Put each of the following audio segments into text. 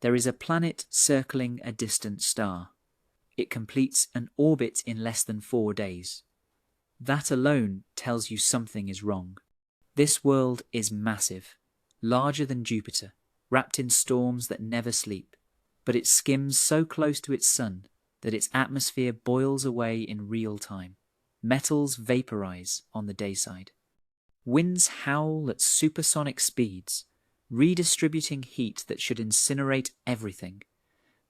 There is a planet circling a distant star. It completes an orbit in less than 4 days. That alone tells you something is wrong. This world is massive, larger than Jupiter, wrapped in storms that never sleep, but it skims so close to its sun that its atmosphere boils away in real time. Metals vaporize on the dayside. Winds howl at supersonic speeds, redistributing heat that should incinerate everything.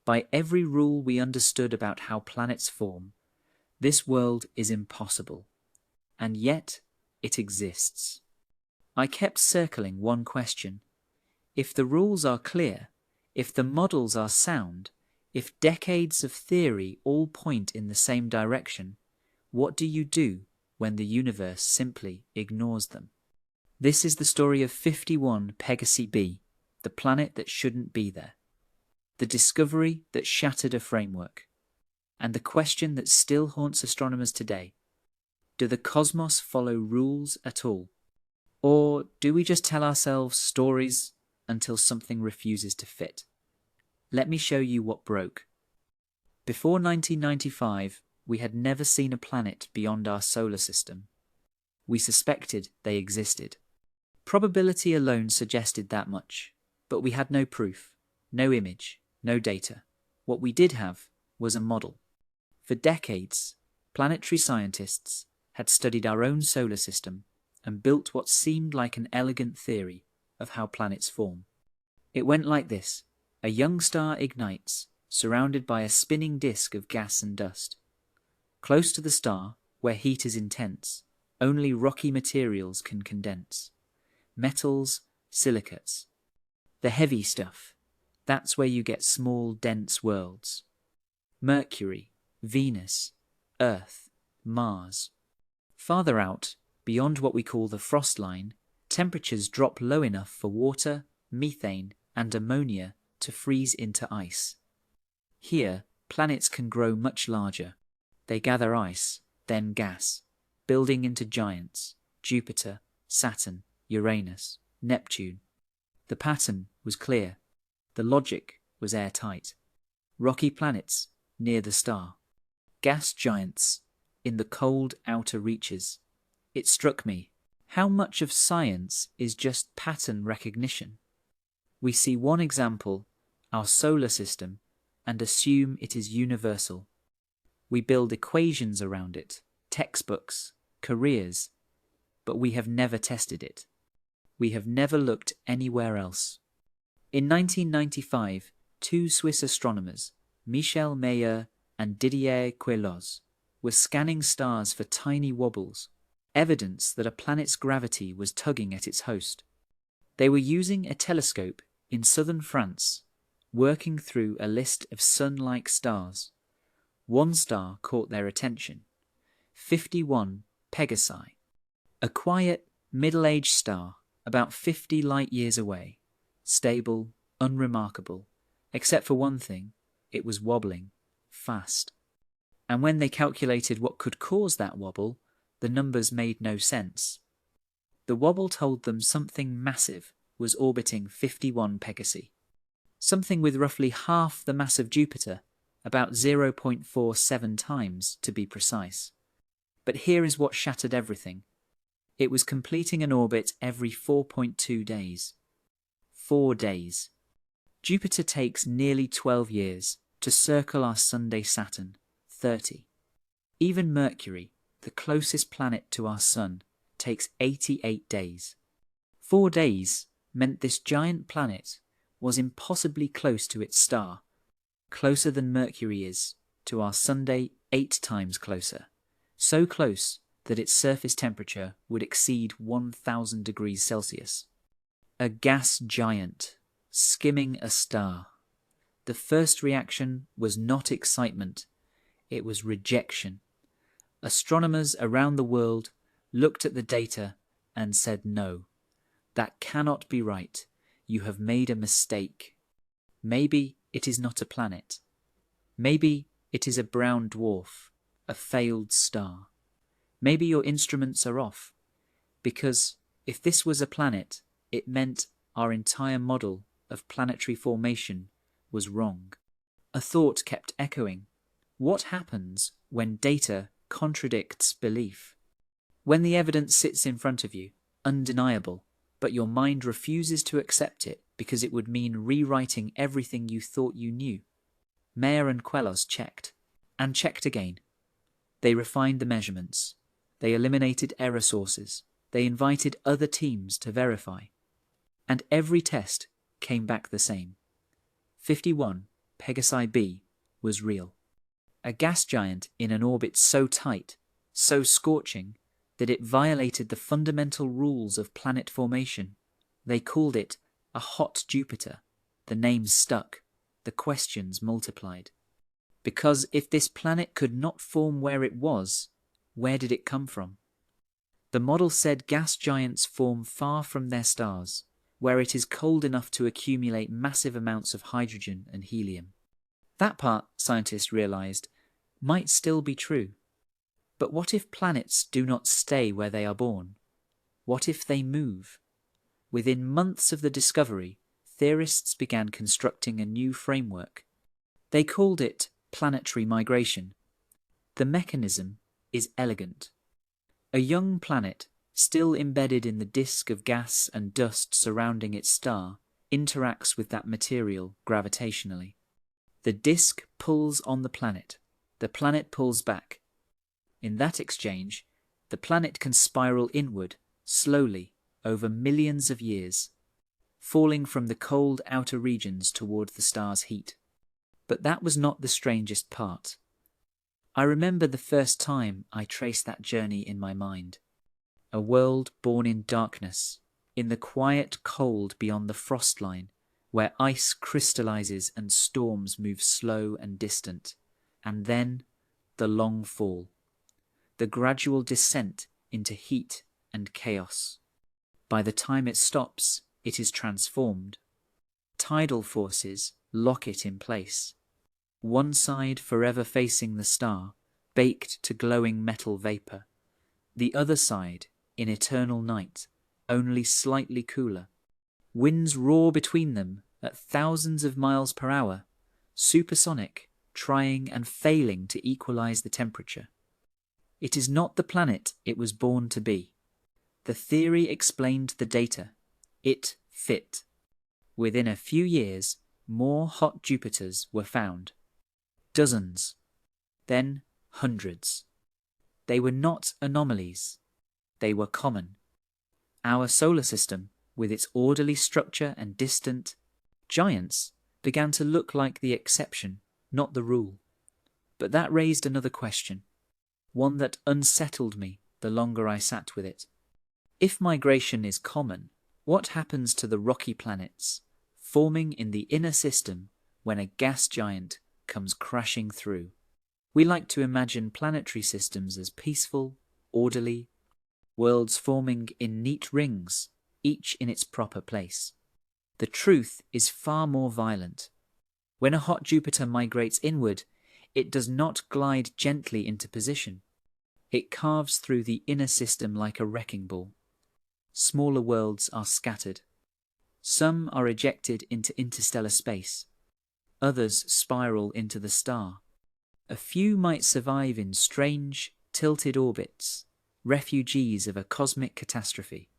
By every rule we understood about how planets form, this world is impossible. And yet, it exists. I kept circling one question. If the rules are clear, if the models are sound, if decades of theory all point in the same direction, what do you do when the universe simply ignores them? This is the story of 51 Pegasi b, the planet that shouldn't be there. The discovery that shattered a framework. And the question that still haunts astronomers today. Do the cosmos follow rules at all? Or do we just tell ourselves stories until something refuses to fit? Let me show you what broke. Before 1995, we had never seen a planet beyond our solar system. We suspected they existed. Probability alone suggested that much, but we had no proof, no image, no data. What we did have was a model. For decades, planetary scientists had studied our own solar system and built what seemed like an elegant theory of how planets form. It went like this. A young star ignites, surrounded by a spinning disk of gas and dust. Close to the star, where heat is intense, only rocky materials can condense. Metals, silicates. The heavy stuff. That's where you get small, dense worlds. Mercury, Venus, Earth, Mars. Farther out, beyond what we call the frost line, temperatures drop low enough for water, methane, and ammonia to freeze into ice. Here, planets can grow much larger. They gather ice, then gas, building into giants: Jupiter, Saturn, Uranus, Neptune. The pattern was clear. The logic was airtight. Rocky planets near the star. Gas giants in the cold outer reaches. It struck me. How much of science is just pattern recognition? We see one example, our solar system, and assume it is universal. We build equations around it, textbooks, careers, but we have never tested it. We have never looked anywhere else. In 1995, 2 Swiss astronomers, Michel Mayer and Didier Queloz, were scanning stars for tiny wobbles, evidence that a planet's gravity was tugging at its host. They were using a telescope in southern France, working through a list of sun-like stars. One star caught their attention, 51 Pegasi, a quiet, middle-aged star about 50 light-years away, stable, unremarkable, except for one thing: it was wobbling, fast. And when they calculated what could cause that wobble, the numbers made no sense. The wobble told them something massive was orbiting 51 Pegasi, something with roughly half the mass of Jupiter, about 0.47 times to be precise. But here is what shattered everything. It was completing an orbit every 4.2 days. 4 days. Jupiter takes nearly 12 years to circle our Sunday Saturn, 30. Even Mercury, the closest planet to our Sun, takes 88 days. 4 days meant this giant planet was impossibly close to its star, closer than Mercury is to our Sunday, 8 times closer, so close that its surface temperature would exceed 1000 degrees Celsius. A gas giant, skimming a star. The first reaction was not excitement, it was rejection. Astronomers around the world looked at the data and said, "No, that cannot be right. You have made a mistake. Maybe it is not a planet. Maybe it is a brown dwarf, a failed star. Maybe your instruments are off, because if this was a planet, it meant our entire model of planetary formation was wrong. A thought kept echoing. What happens when data contradicts belief? When the evidence sits in front of you, undeniable, but your mind refuses to accept it because it would mean rewriting everything you thought you knew. Mayer and Queloz checked, and checked again. They refined the measurements. They eliminated error sources. They invited other teams to verify. And every test came back the same. 51, Pegasi b, was real. A gas giant in an orbit so tight, so scorching, that it violated the fundamental rules of planet formation. They called it a hot Jupiter. The name stuck. The questions multiplied. Because if this planet could not form where it was, where did it come from? The model said gas giants form far from their stars, where it is cold enough to accumulate massive amounts of hydrogen and helium. That part, scientists realized, might still be true. But what if planets do not stay where they are born? What if they move? Within months of the discovery, theorists began constructing a new framework. They called it planetary migration. The mechanism is elegant. A young planet, still embedded in the disk of gas and dust surrounding its star, interacts with that material gravitationally. The disk pulls on the planet pulls back. In that exchange, the planet can spiral inward, slowly, over millions of years, falling from the cold outer regions toward the star's heat. But that was not the strangest part. I remember the first time I traced that journey in my mind. A world born in darkness, in the quiet cold beyond the frost line, where ice crystallizes and storms move slow and distant, and then the long fall, the gradual descent into heat and chaos. By the time it stops, it is transformed. Tidal forces lock it in place. One side forever facing the star, baked to glowing metal vapor. The other side in eternal night, only slightly cooler. Winds roar between them at thousands of miles per hour, supersonic, trying and failing to equalize the temperature. It is not the planet it was born to be. The theory explained the data. It fit. Within a few years, more hot Jupiters were found. Dozens. Then hundreds. They were not anomalies. They were common. Our solar system, with its orderly structure and distant giants, began to look like the exception, not the rule. But that raised another question, one that unsettled me the longer I sat with it. If migration is common, what happens to the rocky planets forming in the inner system when a gas giant comes crashing through? We like to imagine planetary systems as peaceful, orderly, worlds forming in neat rings, each in its proper place. The truth is far more violent. When a hot Jupiter migrates inward, it does not glide gently into position. It carves through the inner system like a wrecking ball. Smaller worlds are scattered. Some are ejected into interstellar space. Others spiral into the star. A few might survive in strange, tilted orbits, refugees of a cosmic catastrophe.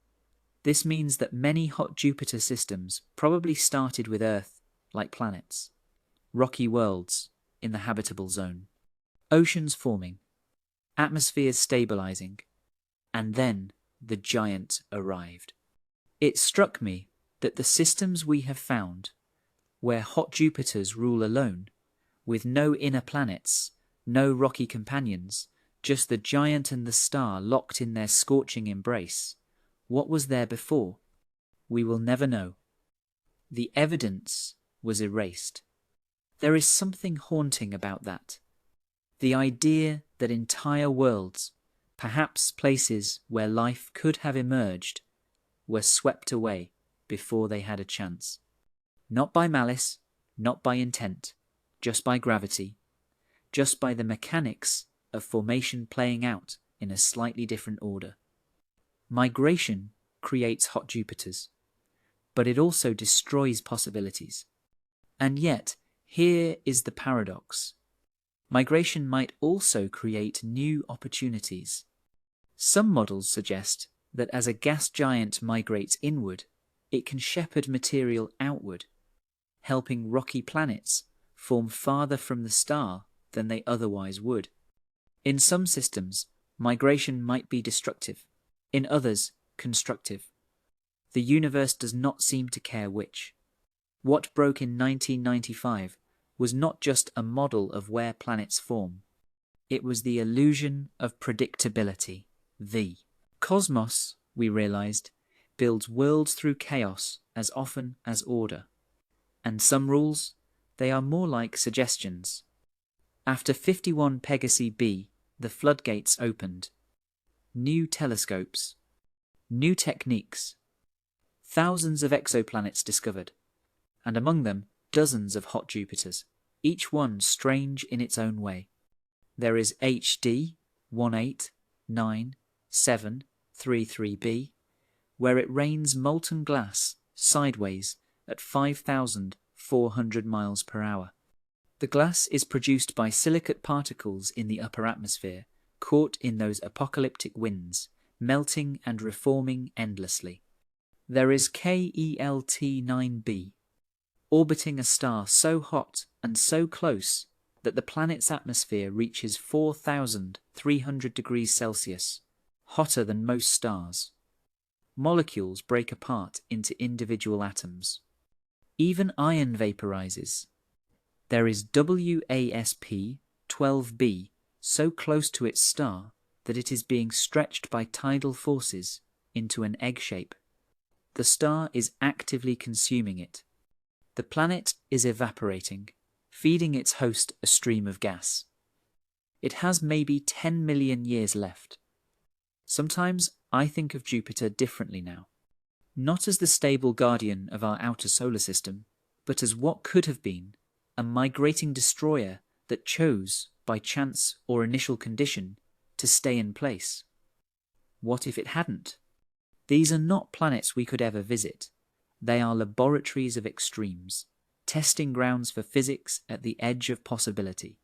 This means that many hot Jupiter systems probably started with Earth like planets. Rocky worlds in the habitable zone. Oceans forming. Atmospheres stabilizing. And then the giant arrived. It struck me that the systems we have found, where hot Jupiters rule alone, with no inner planets, no rocky companions, just the giant and the star locked in their scorching embrace, what was there before? We will never know. The evidence was erased. There is something haunting about that. The idea that entire worlds, perhaps places where life could have emerged, were swept away before they had a chance. Not by malice, not by intent, just by gravity, just by the mechanics of formation playing out in a slightly different order. Migration creates hot Jupiters, but it also destroys possibilities. And yet, Here is the paradox. Migration might also create new opportunities. Some models suggest that as a gas giant migrates inward, it can shepherd material outward, helping rocky planets form farther from the star than they otherwise would. In some systems, migration might be destructive, in others, constructive. The universe does not seem to care which. What broke in 1995 was not just a model of where planets form. It was the illusion of predictability. The cosmos, we realized, builds worlds through chaos as often as order. And some rules, they are more like suggestions. After 51 Pegasi b, the floodgates opened. New telescopes, new techniques, thousands of exoplanets discovered, and among them dozens of hot Jupiters, each one strange in its own way. There is HD 1897333b, where it rains molten glass sideways at 5,400 miles per hour. The glass is produced by silicate particles in the upper atmosphere, caught in those apocalyptic winds, melting and reforming endlessly. There is KELT-9b, orbiting a star so hot and so close that the planet's atmosphere reaches 4,300 degrees Celsius, hotter than most stars. Molecules break apart into individual atoms. Even iron vaporizes. There is WASP-12b, so close to its star that it is being stretched by tidal forces into an egg shape. The star is actively consuming it. The planet is evaporating, feeding its host a stream of gas. It has maybe 10 million years left. Sometimes I think of Jupiter differently now, not as the stable guardian of our outer solar system, but as what could have been, a migrating destroyer that chose, by chance or initial condition, to stay in place. What if it hadn't? These are not planets we could ever visit. They are laboratories of extremes, testing grounds for physics at the edge of possibility.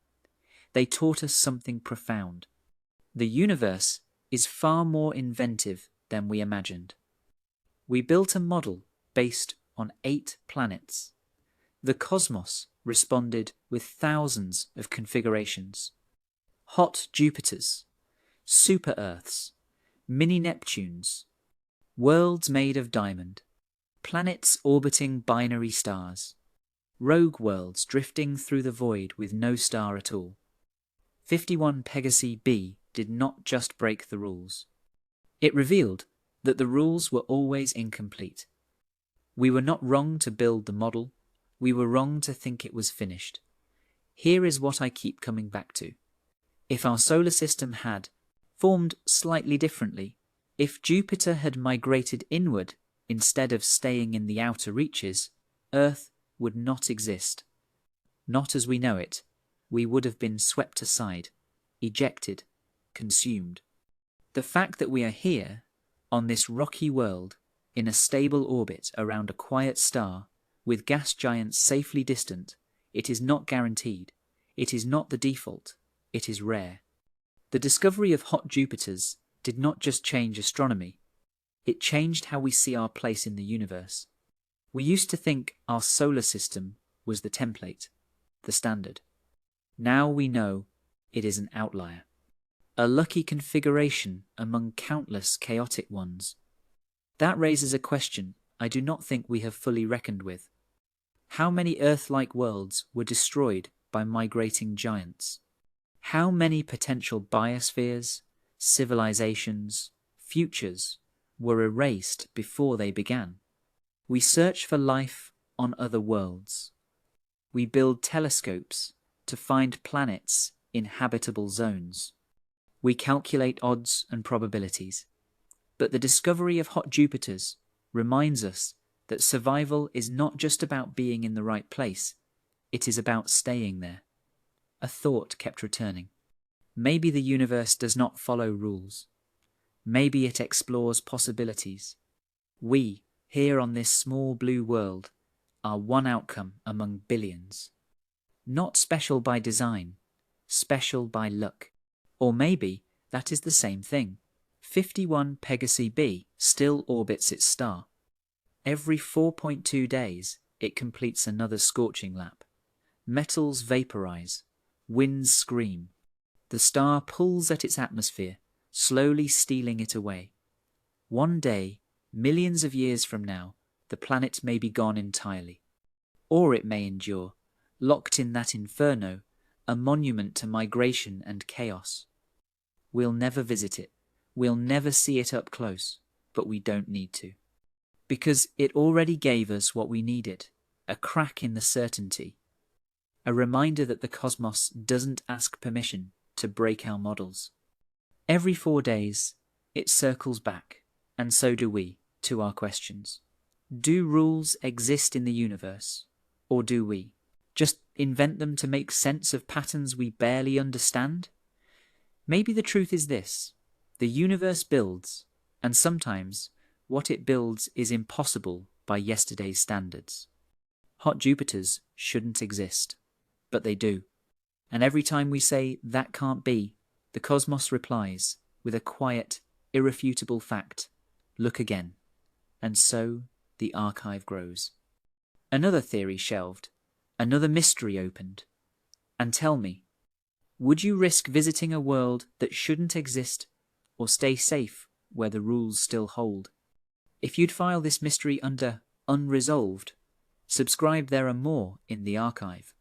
They taught us something profound. The universe is far more inventive than we imagined. We built a model based on 8 planets. The cosmos responded with thousands of configurations. Hot Jupiters, super-Earths, mini-Neptunes, worlds made of diamond, planets orbiting binary stars, rogue worlds drifting through the void with no star at all. 51 Pegasi b did not just break the rules. It revealed that the rules were always incomplete. We were not wrong to build the model. We were wrong to think it was finished. Here is what I keep coming back to. If our solar system had formed slightly differently, if Jupiter had migrated inward instead of staying in the outer reaches, Earth would not exist. Not as we know it. We would have been swept aside, ejected, consumed. The fact that we are here, on this rocky world, in a stable orbit around a quiet star, with gas giants safely distant, it is not guaranteed. It is not the default. It is rare. The discovery of hot Jupiters did not just change astronomy. It changed how we see our place in the universe. We used to think our solar system was the template, the standard. Now we know it is an outlier, a lucky configuration among countless chaotic ones. That raises a question I do not think we have fully reckoned with. How many Earth-like worlds were destroyed by migrating giants? How many potential biospheres, civilizations, futures were erased before they began? We search for life on other worlds. We build telescopes to find planets in habitable zones. We calculate odds and probabilities. But the discovery of hot Jupiters reminds us that survival is not just about being in the right place, it is about staying there. A thought kept returning. Maybe the universe does not follow rules. Maybe it explores possibilities. We, here on this small blue world, are one outcome among billions. Not special by design, special by luck. Or maybe that is the same thing. 51 Pegasi b still orbits its star. Every 4.2 days, it completes another scorching lap. Metals vaporize, winds scream. The star pulls at its atmosphere, slowly stealing it away. One day, millions of years from now, the planet may be gone entirely. Or it may endure, locked in that inferno, a monument to migration and chaos. We'll never visit it. We'll never see it up close, but we don't need to. Because it already gave us what we needed, a crack in the certainty. A reminder that the cosmos doesn't ask permission to break our models. Every 4 days, it circles back, and so do we, to our questions. Do rules exist in the universe, or do we just invent them to make sense of patterns we barely understand? Maybe the truth is this: the universe builds, and sometimes what it builds is impossible by yesterday's standards. Hot Jupiters shouldn't exist, but they do. And every time we say that can't be, the cosmos replies with a quiet, irrefutable fact: look again. And so the archive grows. Another theory shelved, another mystery opened. And tell me, would you risk visiting a world that shouldn't exist, or stay safe where the rules still hold? If you'd file this mystery under unresolved, subscribe, there are more in the archive.